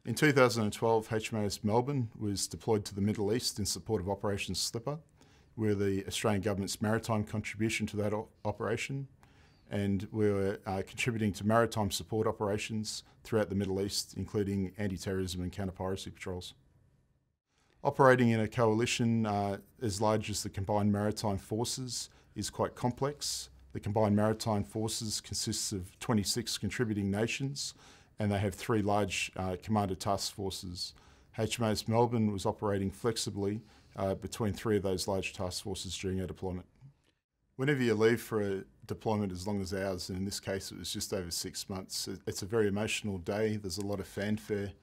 In 2012, HMAS Melbourne was deployed to the Middle East in support of Operation Slipper. We're the Australian Government's maritime contribution to that operation, and we were contributing to maritime support operations throughout the Middle East, including anti-terrorism and counter-piracy patrols. Operating in a coalition as large as the Combined Maritime Forces is quite complex. The Combined Maritime Forces consists of 26 contributing nations, and they have 3 large commander task forces. HMAS Melbourne was operating flexibly between 3 of those large task forces during our deployment. Whenever you leave for a deployment as long as ours, and in this case it was just over 6 months, it's a very emotional day. There's a lot of fanfare.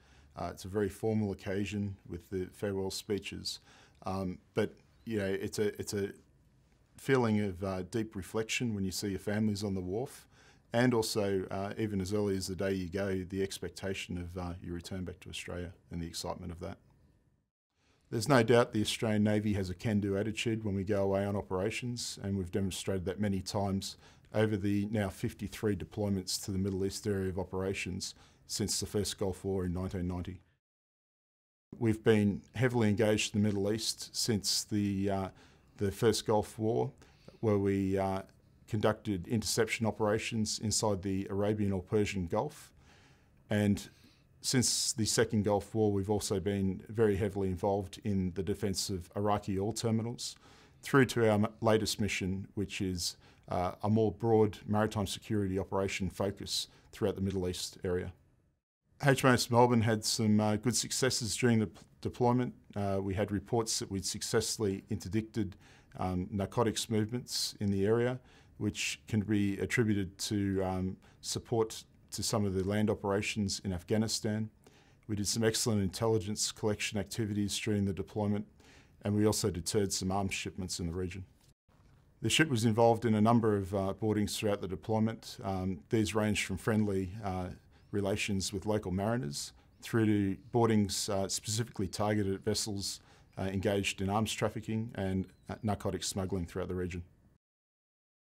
It's a very formal occasion with the farewell speeches, but you know, it's a feeling of deep reflection when you see your families on the wharf, and also even as early as the day you go, the expectation of your return back to Australia and the excitement of that. There's no doubt the Australian Navy has a can-do attitude when we go away on operations, and we've demonstrated that many times over the now 53 deployments to the Middle East area of operations since the first Gulf War in 1990. We've been heavily engaged in the Middle East since the first Gulf War, where we conducted interception operations inside the Arabian or Persian Gulf. And since the second Gulf War, we've also been very heavily involved in the defence of Iraqi oil terminals, through to our latest mission, which is a more broad maritime security operation focus throughout the Middle East area. HMAS Melbourne had some good successes during the deployment. We had reports that we'd successfully interdicted narcotics movements in the area, which can be attributed to support to some of the land operations in Afghanistan. We did some excellent intelligence collection activities during the deployment, and we also deterred some arms shipments in the region. The ship was involved in a number of boardings throughout the deployment. These ranged from friendly relations with local mariners through to boardings specifically targeted at vessels engaged in arms trafficking and narcotics smuggling throughout the region.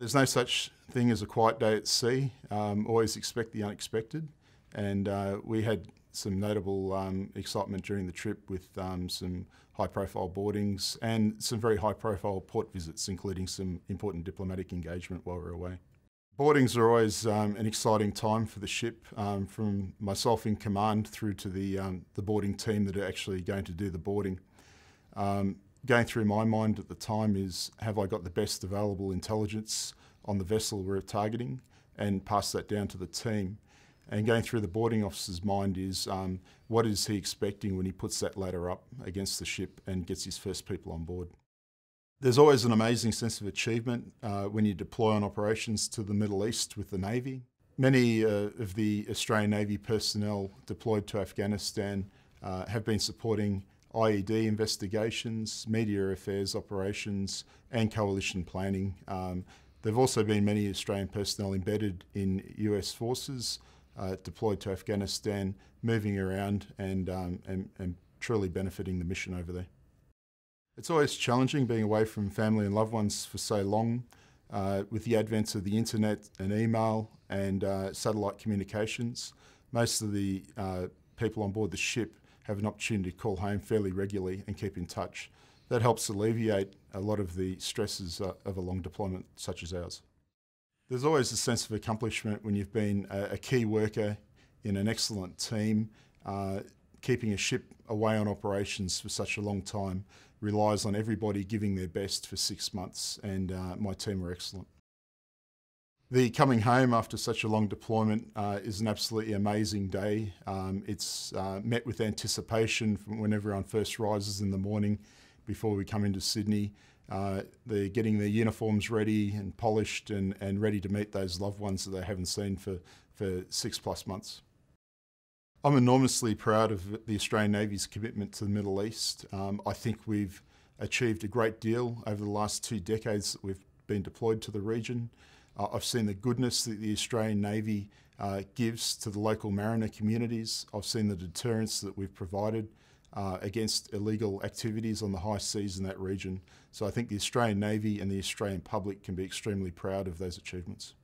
There's no such thing as a quiet day at sea. Always expect the unexpected, and we had some notable excitement during the trip with some high-profile boardings and some very high-profile port visits, including some important diplomatic engagement while we were away. Boardings are always an exciting time for the ship, from myself in command through to the boarding team that are actually going to do the boarding. Going through my mind at the time is, have I got the best available intelligence on the vessel we're targeting, and pass that down to the team. And going through the boarding officer's mind is, what is he expecting when he puts that ladder up against the ship and gets his first people on board. There's always an amazing sense of achievement when you deploy on operations to the Middle East with the Navy. Many of the Australian Navy personnel deployed to Afghanistan have been supporting IED investigations, media affairs operations, and coalition planning. There have also been many Australian personnel embedded in US forces, deployed to Afghanistan, moving around and truly benefiting the mission over there. It's always challenging being away from family and loved ones for so long. With the advent of the internet and email and satellite communications, most of the people on board the ship have an opportunity to call home fairly regularly and keep in touch. That helps alleviate a lot of the stresses of a long deployment such as ours. There's always a sense of accomplishment when you've been a key worker in an excellent team. Keeping a ship away on operations for such a long time relies on everybody giving their best for 6 months, and my team were excellent. The coming home after such a long deployment is an absolutely amazing day. It's met with anticipation from when everyone first rises in the morning before we come into Sydney. They're getting their uniforms ready and polished and ready to meet those loved ones that they haven't seen for 6+ months. I'm enormously proud of the Australian Navy's commitment to the Middle East. I think we've achieved a great deal over the last 2 decades that we've been deployed to the region. I've seen the goodness that the Australian Navy gives to the local mariner communities. I've seen the deterrence that we've provided against illegal activities on the high seas in that region. So I think the Australian Navy and the Australian public can be extremely proud of those achievements.